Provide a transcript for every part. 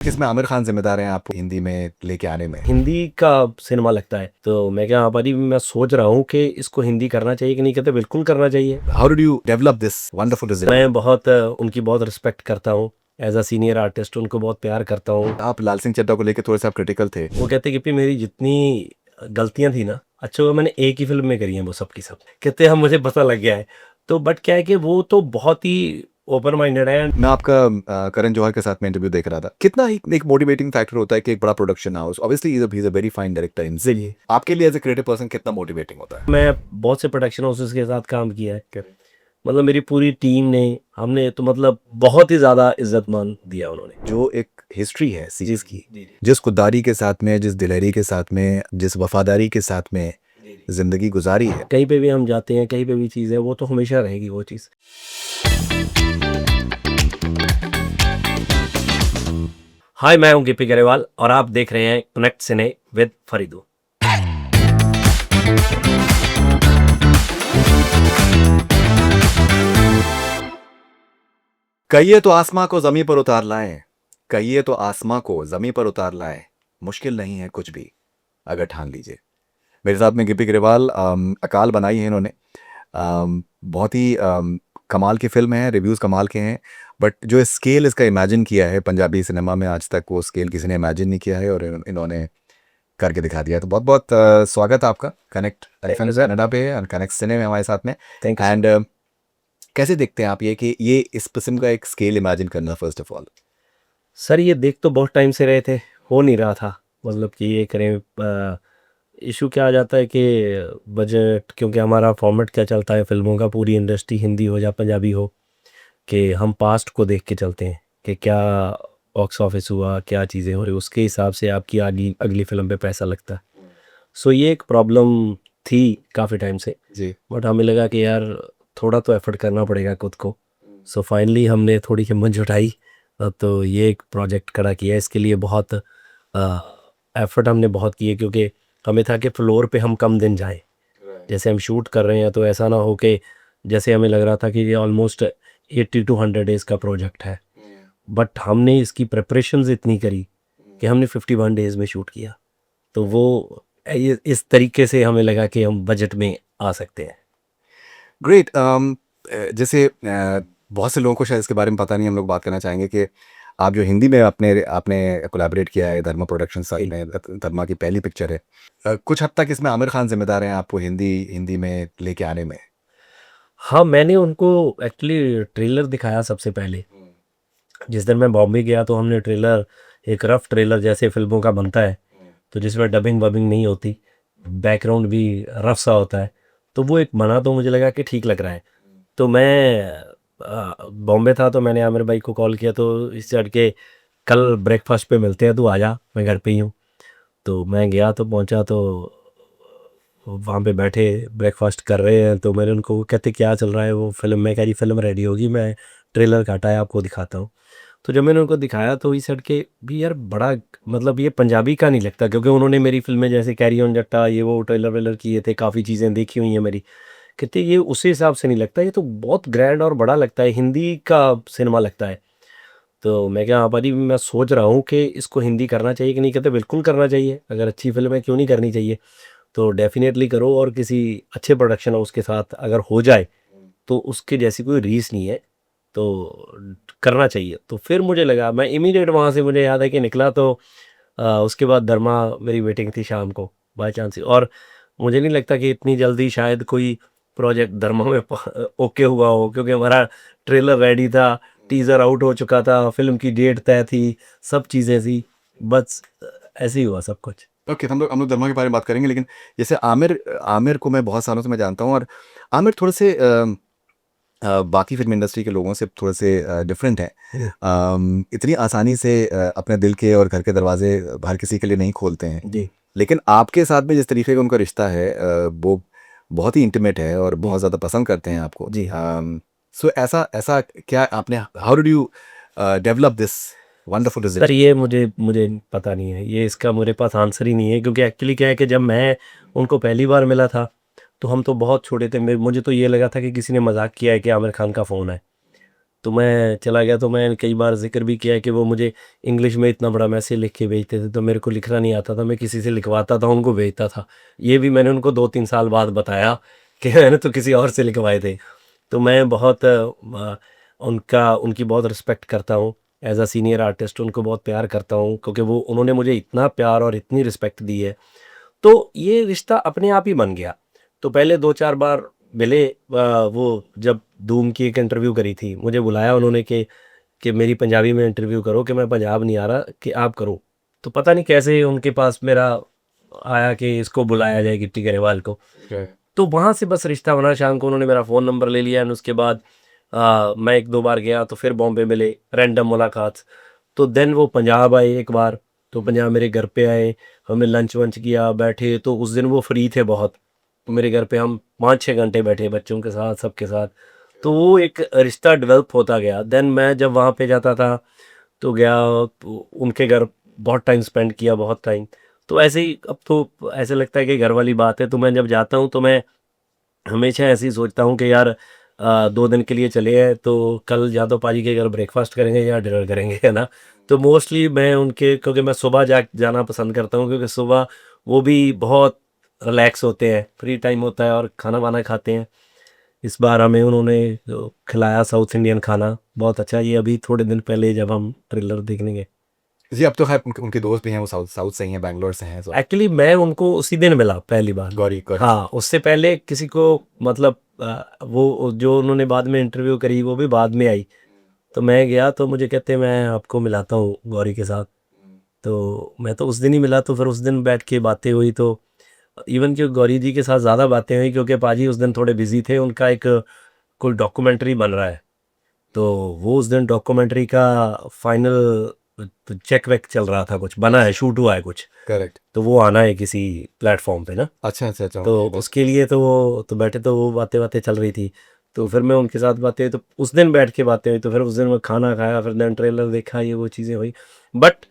किसमें आमिर खान जिम्मेदार हैं आपको हिंदी में लेके आने में? हिंदी का सिनेमा लगता है, तो मैं क्या हमारी मैं सोच रहा हूँ कि इसको हिंदी करना चाहिए कि नहीं, कहते बिल्कुल करना चाहिए। How did you develop this wonderful result? मैं बहुत उनकी बहुत रिस्पेक्ट करता हूँ एज अ सीनियर आर्टिस्ट, उनको बहुत प्यार करता हूँ। आप लाल सिंह चड्ढा को लेके थोड़े से आप क्रिटिकल थे। वो कहते कि मेरी जितनी गलतियां थी ना, अच्छा वो मैंने एक ही फिल्म में करी हैं, वो सब की सब कहते हैं मुझे पता लग गया है। तो बट क्या है कि वो तो बहुत ही ओपन माइंडेड है। मैं आपका करण जौहर के साथ में इंटरव्यू देख रहा था। कितना एक मोटिवेटिंग फैक्टर होता है कि एक बड़ा production house, obviously he is a very fine director इन जी, आपके लिए एज ए क्रिएटिव पर्सन कितना मोटिवेटिंग होता है? मैं बहुत से प्रोडक्शन हाउसेस के साथ काम किया है। मतलब मेरी पूरी टीम ने, हमने तो मतलब बहुत ही ज़्यादा इज्जत मान दिया उन्होंने। जो एक हिस्ट्री है जी सीरीज की, जी जिस खुददारी के साथ में, जिस दिलेरी के साथ में, जिस वफादारी के साथ में जिंदगी गुजारी है। कहीं पे भी हम जाते हैं, कहीं पे भी चीज़ है, वो तो हमेशा रहेगी वो चीज़। हाय, मैं हूं गिप्पी गरेवाल और आप देख रहे हैं कनेक्ट सिने विद फरीदू। कहिए तो आसमां को जमी पर उतार लाएं, कहिए तो आसमां को जमी पर उतार लाएं, मुश्किल नहीं है कुछ भी अगर ठान लीजिए। मेरे साथ में गिप्पी गरेवाल, अकाल बनाई है इन्होंने। बहुत ही कमाल की फिल्म है, रिव्यूज़ कमाल के हैं, बट जो स्केल इसका इमेजिन किया है पंजाबी सिनेमा में, आज तक वो स्केल किसी ने इमेजिन नहीं किया है और इन्होंने करके दिखा दिया है। तो बहुत बहुत स्वागत है आपका कनेक्ट एफएम कनाडा पे और कनेक्ट सिने में हमारे साथ में। थैंक यू एंड कैसे देखते हैं आप ये कि ये इस किस्म का एक स्केल इमेजिन करना, फर्स्ट ऑफ ऑल? सर। ये देख तो बहुत टाइम से रहे थे, हो नहीं रहा था। मतलब कि ये करें, इशू क्या आ जाता है कि बजट, क्योंकि हमारा फॉर्मेट क्या चलता है फिल्मों का, पूरी इंडस्ट्री हिंदी हो या पंजाबी हो, कि हम पास्ट को देख के चलते हैं कि क्या बॉक्स ऑफिस हुआ, क्या चीज़ें हो रही, उसके हिसाब से आपकी आगे अगली फिल्म पे पैसा लगता है। सो ये एक प्रॉब्लम थी काफ़ी टाइम से। जी। बट हमें लगा कि यार थोड़ा तो एफर्ट करना पड़ेगा खुद को। सो फाइनली हमने थोड़ी हिम्मत जुटाई, तो ये एक प्रोजेक्ट खड़ा किया। इसके लिए बहुत एफर्ट हमने बहुत किए, क्योंकि हमें था कि फ्लोर पे हम कम दिन जाएं। जैसे हम शूट कर रहे हैं तो ऐसा ना हो कि, जैसे हमें लग रहा था कि ये ऑलमोस्ट 80 to 100 डेज़ का प्रोजेक्ट है, बट हमने इसकी प्रिपरेशंस इतनी करी कि हमने 51 डेज़ में शूट किया। तो वो इस तरीके से हमें लगा कि हम बजट में आ सकते हैं। ग्रेट। जैसे बहुत से लोगों को शायद इसके बारे में पता नहीं, हम लोग बात करना चाहेंगे कि आप जो हिंदी में आपने आपने कोलैबोरेट किया है धर्मा प्रोडक्शन साइड में, धर्मा की पहली पिक्चर है। कुछ हद तक इसमें आमिर खान जिम्मेदार हैं आपको हिंदी हिंदी में लेके आने में? हाँ, मैंने उनको एक्चुअली ट्रेलर दिखाया सबसे पहले। जिस दिन मैं बॉम्बे गया तो हमने ट्रेलर, एक रफ ट्रेलर जैसे फिल्मों का बनता है, तो जिसमें डबिंग वबिंग नहीं होती, बैकग्राउंड भी रफ सा होता है, तो वो एक बना, तो मुझे लगा कि ठीक लग रहा है। तो मैं बॉम्बे था, तो मैंने आमिर भाई को कॉल किया, तो इस चढ़ के कल ब्रेकफास्ट पे मिलते हैं, तू आ जा, मैं घर पे ही हूँ। तो मैं गया, तो पहुँचा तो वहाँ पे बैठे ब्रेकफास्ट कर रहे हैं, तो मैंने उनको, वो कहते क्या चल रहा है वो फिल्म में, कह रही फिल्म रेडी होगी, मैं ट्रेलर काटा है, आपको दिखाता हूँ। तो जब मैंने उनको दिखाया तो इस सेट के भी, यार बड़ा, मतलब ये पंजाबी का नहीं लगता, क्योंकि उन्होंने मेरी फिल्में जैसे कैरी ऑन जट्टा, ये वो ट्रेलर वेलर किए थे, काफ़ी चीज़ें देखी हुई हैं मेरी। कहते ये उसी हिसाब से नहीं लगता, ये तो बहुत ग्रैंड और बड़ा लगता है, हिंदी का सिनेमा लगता है। तो मैं क्या, हाँ भाई, मैं सोच रहा हूँ कि इसको हिंदी करना चाहिए कि नहीं, कहते बिल्कुल करना चाहिए, अगर अच्छी फिल्म है क्यों नहीं करनी चाहिए। तो डेफिनेटली करो, और किसी अच्छे प्रोडक्शन हाउस के साथ अगर हो जाए तो उसके जैसी कोई रीस नहीं है, तो करना चाहिए। तो फिर मुझे लगा, मैं इमीडिएट वहाँ से, मुझे याद है कि निकला, तो उसके बाद धर्मा मेरी वेटिंग थी शाम को, बाय चांस ही। और मुझे नहीं लगता कि इतनी जल्दी शायद कोई प्रोजेक्ट धर्मा में ओके हुआ हो, क्योंकि हमारा ट्रेलर रेडी था, टीज़र आउट हो चुका था, फिल्म की डेट तय थी, सब चीज़ें थी, बस ऐसे ही हुआ सब कुछ। ओके, हम लोग धर्मा के बारे में बात करेंगे, लेकिन जैसे आमिर आमिर को मैं बहुत सालों से मैं जानता हूँ, और आमिर थोड़े से बाकी फिल्म इंडस्ट्री के लोगों से थोड़े से डिफरेंट हैं। इतनी आसानी से अपने दिल के और घर के दरवाजे हर किसी के लिए नहीं खोलते हैं। जी। लेकिन आपके साथ में जिस तरीके का उनका रिश्ता है, वो बहुत ही इंटीमेट है और बहुत ज़्यादा पसंद करते हैं आपको। जी हाँ। सो ऐसा ऐसा क्या आपने, how did you develop this wonderful sir, ये मुझे मुझे पता नहीं है, ये इसका मेरे पास आंसर ही नहीं है, क्योंकि एक्चुअली क्या है कि जब मैं उनको पहली बार मिला था तो हम तो बहुत छोटे थे। मुझे तो ये लगा था कि किसी ने मजाक किया है कि आमिर खान का फ़ोन है। तो मैं चला गया, तो मैं कई बार जिक्र भी किया है कि वो मुझे इंग्लिश में इतना बड़ा मैसेज लिख के भेजते थे, तो मेरे को लिखना नहीं आता था, मैं किसी से लिखवाता था, उनको भेजता था। ये भी मैंने उनको 2-3 साल बाद बताया कि मैंने तो किसी और से लिखवाए थे। तो मैं बहुत उनकी बहुत रिस्पेक्ट करता हूँ एज अ सीनियर आर्टिस्ट, उनको बहुत प्यार करता हूँ, क्योंकि वो उन्होंने मुझे इतना प्यार और इतनी रिस्पेक्ट दी है। तो ये रिश्ता अपने आप ही बन गया। तो पहले 2-4 बार मिले, वो जब धूम की एक इंटरव्यू करी थी, मुझे बुलाया उन्होंने कि मेरी पंजाबी में इंटरव्यू करो, कि मैं पंजाब नहीं आ रहा, कि आप करो। तो पता नहीं कैसे उनके पास मेरा आया कि इसको बुलाया जाए, गिट्टी गरेवाल को। तो वहाँ से बस रिश्ता बना। शाम को उन्होंने मेरा फ़ोन नंबर ले लिया, एंड उसके बाद मैं 1-2 बार गया, तो फिर बॉम्बे मिले, रैंडम मुलाकात। तो देन वो पंजाब आए एक बार, तो पंजाब मेरे घर पे आए, हमने लंच वंच किया, बैठे। तो उस दिन वो फ्री थे बहुत, तो मेरे घर पे हम 5-6 घंटे बैठे बच्चों के साथ, सबके साथ। तो वो एक रिश्ता डेवलप होता गया। देन मैं जब वहाँ पे जाता था तो गया, तो उनके घर बहुत टाइम स्पेंड किया, बहुत टाइम। तो ऐसे ही अब तो ऐसे लगता है कि घर वाली बात है। तो मैं जब जाता हूँ तो मैं हमेशा ऐसे ही सोचता हूँ कि यार 2 दिन के लिए चले हैं, तो कल या तो पाजी के घर ब्रेकफास्ट करेंगे या डिनर करेंगे, है ना। तो मोस्टली मैं उनके, क्योंकि मैं सुबह जाना पसंद करता हूँ, क्योंकि सुबह वो भी बहुत रिलैक्स होते हैं, फ्री टाइम होता है, और खाना वाना खाते हैं। इस बार हमें उन्होंने खिलाया साउथ इंडियन खाना, बहुत अच्छा। ये अभी थोड़े दिन पहले जब हम ट्रेलर देखने गए। जी, अब तो खैर उनके दोस्त भी हैं, वो साउथ साउथ से ही हैं, बैंगलोर से हैं, सो एक्चुअली मैं उनको उसी दिन मिला पहली बार। गौरी गौरी। हाँ, उससे पहले किसी को, मतलब वो जो उन्होंने बाद में इंटरव्यू करी वो भी बाद में आई। तो मैं गया, तो मुझे कहते मैं आपको मिलाता हूँ गौरी के साथ। तो मैं तो उस दिन ही मिला, तो फिर उस दिन बैठ के बातें हुई। तो इवन कि गौरी जी के साथ ज़्यादा बातें हुई, क्योंकि पाजी उस दिन थोड़े बिजी थे, उनका एक कोई डॉक्यूमेंट्री बन रहा है। तो वो उस दिन डॉक्यूमेंट्री का फाइनल चेक वेक चल रहा था, कुछ बना है, शूट हुआ है कुछ। करेक्ट। तो वो आना है किसी प्लेटफॉर्म पे ना। अच्छा अच्छा अच्छा, तो ओके। उसके लिए तो वो तो बैठे, तो वो बातें बातें चल रही थी। तो फिर मैं उनके साथ बातें, तो उस दिन बैठ के बातें हुई। तो फिर उस दिन मैं खाना खाया, फिर देन ट्रेलर देखा, ये वो चीज़ें हुई। बट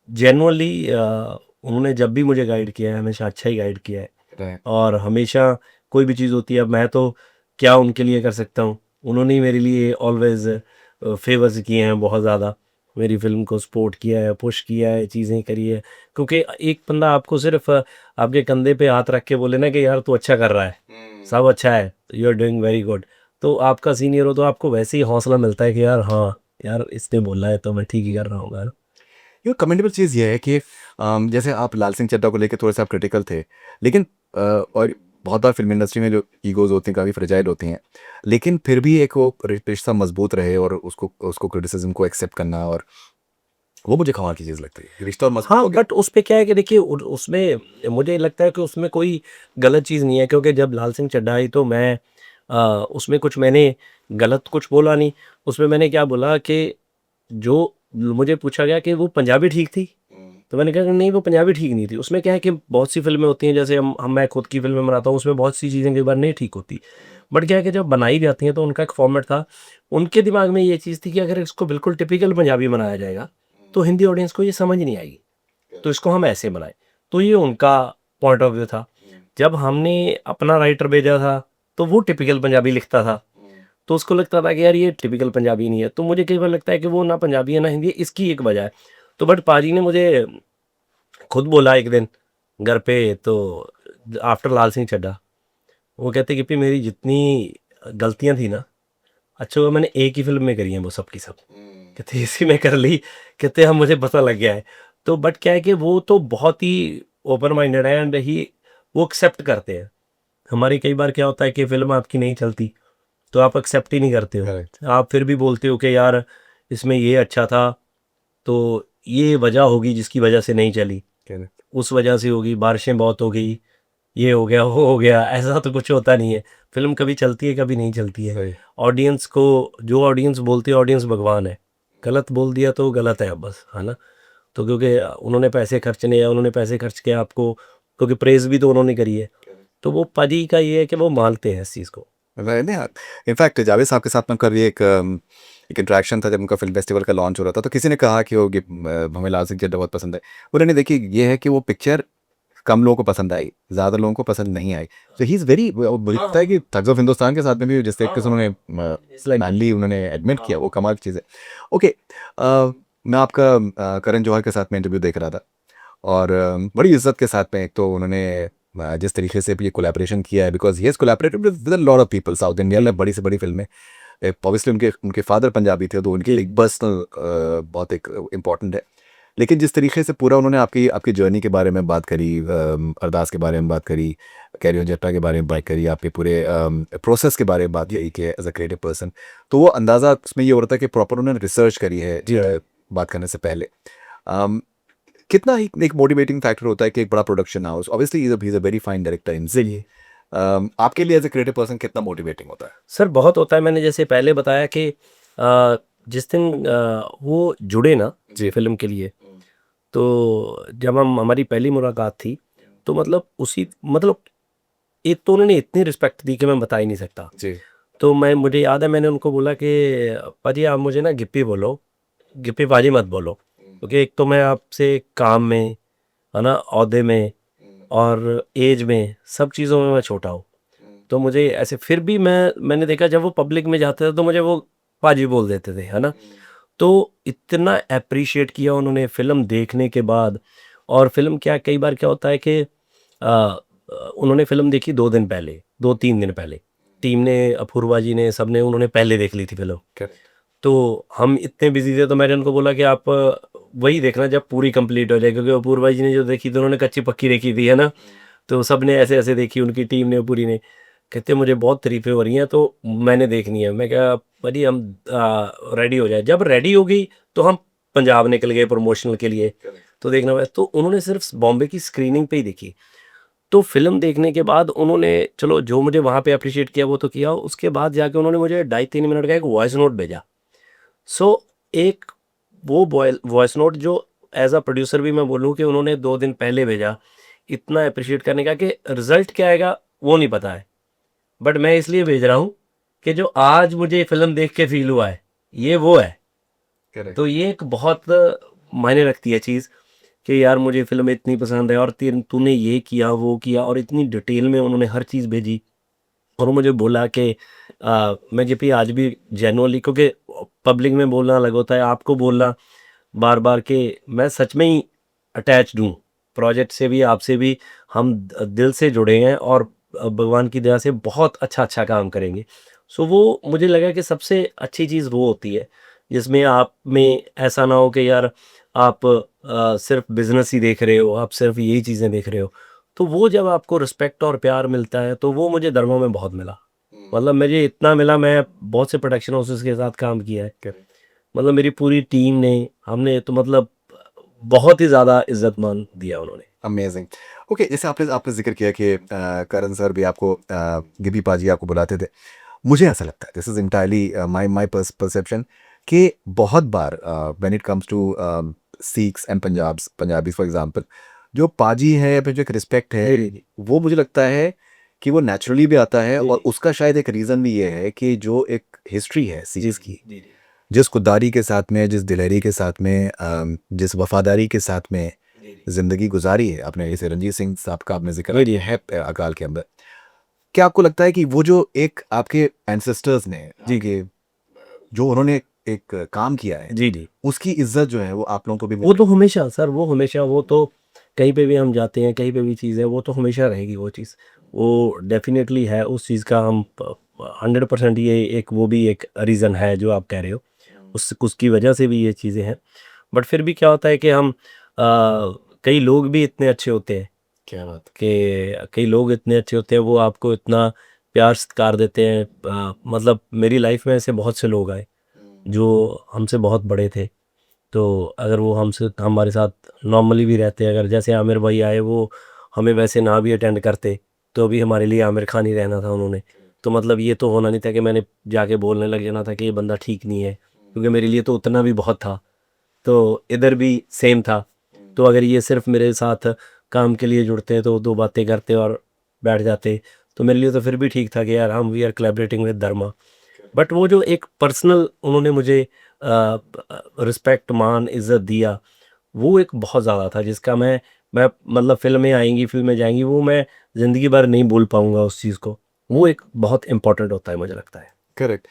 जेनुअनली उन्होंने जब भी मुझे गाइड किया है, हमेशा अच्छा ही गाइड किया है। Right. और हमेशा कोई भी चीज़ होती है, अब मैं तो क्या उनके लिए कर सकता हूँ, उन्होंने ही मेरे लिए ऑलवेज फेवर्स किए हैं बहुत ज़्यादा। मेरी फ़िल्म को सपोर्ट किया है, पुश किया है, चीज़ें करी है। क्योंकि एक बंदा आपको सिर्फ आपके कंधे पे हाथ रख के बोले ना कि यार तू अच्छा कर रहा है, सब अच्छा है, you are doing very good, तो आपका सीनियर हो तो आपको वैसे ही हौसला मिलता है कि यार हाँ, यार इसने बोला है तो मैं ठीक ही कर रहा हूँ। ये कमेंडेबल चीज़ ये है कि जैसे आप लाल सिंह चड्ढा को लेकर थोड़े से आप क्रिटिकल थे, लेकिन और बहुत बार फिल्म इंडस्ट्री में जो ईगोज होती हैं काफ़ी फ्रेजाइल होती हैं, लेकिन फिर भी एक वो रिश्ता मजबूत रहे और उसको उसको क्रिटिसिज्म को एक्सेप्ट करना, और वो मुझे कमाल की चीज़ लगती है, रिश्ता और मजबूत हाँ, हो गया। बट उस पे क्या है कि देखिए उसमें मुझे लगता है कि उसमें कोई गलत चीज़ नहीं है, क्योंकि जब लाल सिंह चड्ढा आई तो मैं उसमें कुछ मैंने गलत कुछ बोला नहीं। उसमें मैंने क्या बोला कि जो मुझे पूछा गया कि वो पंजाबी ठीक थी, तो मैंने कहा कि नहीं, वो पंजाबी ठीक नहीं थी। उसमें क्या है कि बहुत सी फ़िल्में होती हैं, जैसे हम मैं खुद की फ़िल्में बनाता हूँ, उसमें बहुत सी चीज़ें कई बार नहीं ठीक होती। बट क्या है कि जब बनाई जाती हैं तो उनका एक फॉर्मेट था। उनके दिमाग में ये चीज़ थी कि अगर इसको बिल्कुल टिपिकल पंजाबी बनाया जाएगा, तो हिंदी ऑडियंस को ये समझ नहीं आएगी। तो इसको हम ऐसे बनाएँ। तो ये उनका पॉइंट ऑफ व्यू था। जब हमने अपना राइटर भेजा था, तो वो टिपिकल पंजाबी लिखता था। तो उसको लगता था कि यार ये टिपिकल पंजाबी नहीं है। तो मुझे कई बार लगता है कि वो ना पंजाबी है ना हिंदी है, इसकी एक वजह है। तो बट पाजी ने मुझे खुद बोला एक दिन घर पे, तो आफ्टर लाल सिंह चड्ढा, वो कहते कि "पी मेरी जितनी गलतियाँ थी ना, अच्छा वो मैंने एक ही फ़िल्म में करी हैं वो सब की सब। कहते इसी में कर ली, कहते अब मुझे पता लग गया है।" तो बट क्या है कि वो तो बहुत ही ओपन माइंडेड है, एंड ही वो एक्सेप्ट करते हैं। हमारी कई बार क्या होता है कि फ़िल्म आपकी नहीं चलती, तो आप एक्सेप्ट ही नहीं करते हो। करेक्ट। आप फिर भी बोलते हो कि यार इसमें ये अच्छा था, तो ये वजह होगी जिसकी वजह से नहीं चली, करेक्ट। उस वजह से होगी, बारिशें बहुत हो गई, ये हो गया, वो हो गया, ऐसा तो कुछ होता नहीं है। फ़िल्म कभी चलती है, कभी नहीं चलती है। सही। ऑडियंस को जो ऑडियंस बोलती है, ऑडियंस भगवान है। गलत बोल दिया तो गलत है अब बस, है ना? तो क्योंकि उन्होंने पैसे खर्चने हैं, उन्होंने पैसे खर्च के आपको, क्योंकि प्रेज़ भी तो उन्होंने करी है। तो वो पाजी का ये है कि वो मानते हैं इस चीज़ को। नहीं, इनफैक्ट जावेद साहब के साथ में कभी एक इंटरेक्शन था जब उनका फिल्म फेस्टिवल का लॉन्च हो रहा था, तो किसी ने कहा कि वो हमें लाल सिंह चड्ढा बहुत पसंद है। उन्होंने देखिए ये है कि वो पिक्चर कम लोगों को पसंद आई, ज़्यादा लोगों को पसंद नहीं आई। तो ही इज़ वेरी, मुझे लगता है कि थग्स ऑफ हिंदुस्तान के साथ में भी जिस तरीके से उन्होंने मैनली उन्होंने एडमिट किया, वो कमाल की चीज़ है। ओके, मैं आपका करण जौहर के साथ में इंटरव्यू देख रहा था, और बड़ी इज्जत के साथ में एक तो उन्होंने जिस तरीके से ये कोलैबोरेशन किया है, because he has collaborated with a lot of people south India में, बड़ी से बड़ी फिल्में। ऑब्वियसली उनके उनके फादर पंजाबी थे, तो उनके लिए एक पर्सनल बहुत एक इम्पॉर्टेंट है। लेकिन जिस तरीके से पूरा उन्होंने आपकी आपकी जर्नी के बारे में बात करी, अरदास के बारे में बात करी, कैरी ऑन जट्टा के बारे में बात करी, आपके पूरे प्रोसेस के बारे में बात करी कि एज अ क्रिएटिव पर्सन, तो वो अंदाज़ा उसमें ये हो रहा था कि प्रॉपर उन्होंने रिसर्च करी है बात करने से पहले। um, कितना ही एक मोटिवेटिंग फैक्टर होता है कि एक बड़ा production house, obviously he is a very fine director इनसे, आपके लिए एज अ क्रिएटिव पर्सन कितना मोटिवेटिंग होता है? सर बहुत होता है। मैंने जैसे पहले बताया कि जिस दिन वो जुड़े ना जी। फिल्म के लिए, तो जब हम हमारी पहली मुलाकात थी, तो मतलब उसी मतलब एक तो उन्होंने इतनी रिस्पेक्ट दी कि मैं बता ही नहीं सकता। जी। तो मुझे याद है मैंने उनको बोला कि पाजी आप मुझे ना गिप्पी बोलो, गिप्पी पाजी मत बोलो, क्योंकि एक तो मैं आपसे काम में, है ना, ओहदे में और एज में, सब चीज़ों में मैं छोटा हूँ। तो मुझे ऐसे फिर भी मैंने देखा जब वो पब्लिक में जाते थे तो मुझे वो पाजी बोल देते थे, है ना। तो इतना अप्रिशिएट किया उन्होंने फ़िल्म देखने के बाद। और फ़िल्म क्या, कई बार क्या होता है कि उन्होंने फ़िल्म देखी 2 दिन पहले, 2-3 दिन पहले। टीम ने, अपूर्वा जी ने, सबने उन्होंने पहले देख ली थी फ़िल्म। तो हम इतने बिज़ी थे, तो मैंने उनको बोला कि आप वही देखना जब पूरी कंप्लीट हो जाए, क्योंकि अपूर्वा जी ने जो देखी थी उन्होंने कच्ची-पक्की देखी थी, है ना। तो सबने ऐसे-ऐसे देखी, उनकी टीम ने पूरी ने। कहते मुझे बहुत तारीफ़ें हो रही हैं, तो मैंने देखनी है। मैं कहा भाई हम रेडी हो जाए। जब रेडी हो गई तो हम पंजाब निकल गए प्रमोशनल के लिए। तो देखना हुआ, तो उन्होंने सिर्फ बॉम्बे की स्क्रीनिंग पे ही देखी। तो फ़िल्म देखने के बाद उन्होंने, चलो जो मुझे वहाँ पे अप्रिशिएट किया वो तो किया, उसके बाद जाके उन्होंने मुझे 2.5-3 मिनट का एक वॉइस नोट भेजा। सो एक वो वॉइस नोट जो एज़ अ प्रोड्यूसर भी मैं बोलूँ कि उन्होंने 2 दिन पहले भेजा, इतना अप्रिशिएट करने का, कि रिज़ल्ट क्या आएगा वो नहीं पता है। बट मैं इसलिए भेज रहा हूँ कि जो आज मुझे फ़िल्म देख के फ़ील हुआ है, ये वो है। करेक्ट। तो ये एक बहुत मायने रखती है चीज़, कि यार मुझे फ़िल्म इतनी पसंद है और तूने ये किया, वो किया, और इतनी डिटेल में उन्होंने हर चीज़ भेजी। और मुझे बोला कि मैं जब भी आज भी जेन्युइनली, क्योंकि पब्लिक में बोलना अलग होता है, आपको बोलना बार-बार, कि मैं सच में ही अटैच्ड हूँ प्रोजेक्ट से भी, आपसे भी। हम दिल से जुड़े हैं और भगवान की दया से बहुत अच्छा-अच्छा काम करेंगे। सो वो मुझे लगा कि सबसे अच्छी चीज़ वो होती है, जिसमें आप में ऐसा ना हो कि यार आप सिर्फ़ बिज़नेस ही देख रहे हो, आप सिर्फ़ यही चीज़ें देख रहे हो। तो वो जब आपको रिस्पेक्ट और प्यार मिलता है, तो वो मुझे धर्मों में बहुत मिला। मतलब मुझे इतना मिला, मैं बहुत से प्रोडक्शन हाउसेस के साथ काम किया है। करेक्ट। मतलब मेरी पूरी टीम ने, हमने तो मतलब बहुत ही ज़्यादा इज़्ज़त-मान दिया उन्होंने। अमेजिंग। ओके, जैसे आपने आपने जिक्र किया कि करण सर भी आपको गिबी पाजी आपको बुलाते थे। मुझे ऐसा लगता है, this is entirely my my perception, कि बहुत बार when it comes to Sikhs and Punjabis for example, जो पाजी है या फिर जो एक रिस्पेक्ट है, जी, जी, वो मुझे लगता है कि वो नेचुरली भी आता है, जी, और जी, उसका शायद एक रीज़न भी ये है कि जो एक हिस्ट्री है जी, सिख्स की, जी, जी, जिस खुददारी के साथ में, जिस दिलेरी के साथ में, जिस वफादारी के साथ में जी, जी, ज़िंदगी गुजारी है आपने, जैसे रंजीत सिंह साहब का आपने ज़िक्र जी, जी, है अकाल के अंदर। क्या आपको लगता है कि वो जो एक आपके एंसेस्टर्स ने, जी, आपके जो उन्होंने एक काम किया है, जी, जी। उसकी इज़्ज़त जो है वो आप लोगों को भी वो मिल। तो हमेशा सर, वो हमेशा, वो तो कहीं पे भी हम जाते हैं, कहीं पे भी चीज़ है, वो तो हमेशा रहेगी वो चीज़। वो डेफ़िनेटली है, उस चीज़ का हम प 100% ये एक, वो भी एक रीज़न है जो आप कह रहे हो। उसकी वजह से भी ये चीज़ें हैं। बट फिर भी क्या होता है कि हम कई लोग भी इतने अच्छे होते हैं, क्या बात कि कई लोग इतने अच्छे होते हैं, वो आपको इतना प्यार सत्कार देते हैं। मतलब मेरी लाइफ़ में ऐसे बहुत से लोग आए, है। जो हमसे बहुत बड़े थे। तो अगर वो हमसे हमारे साथ नॉर्मली भी रहते, अगर जैसे आमिर भाई आए, वो हमें वैसे ना भी अटेंड करते, तो भी हमारे लिए आमिर खान ही रहना था उन्होंने। तो मतलब ये तो होना नहीं था कि मैंने जाके बोलने लग जाना था कि ये बंदा ठीक नहीं है, क्योंकि मेरे लिए तो उतना भी बहुत था। तो इधर भी सेम था। तो अगर ये सिर्फ मेरे साथ काम के लिए जुड़ते तो 2 बातें करते और बैठ जाते, तो मेरे लिए तो फिर भी ठीक था कि यार हम we are collaborating with Dharma. But वो जो एक पर्सनल उन्होंने मुझे रिस्पेक्ट, मान, इज़्ज़त दिया, वो एक बहुत ज़्यादा था, जिसका मैं मैं मतलब फिल्में आएंगी, फिल्में जाएंगी, वो मैं ज़िंदगी भर नहीं भूल पाऊंगा उस चीज़ को। वो एक बहुत इम्पोर्टेंट होता है मुझे लगता है। करेक्ट।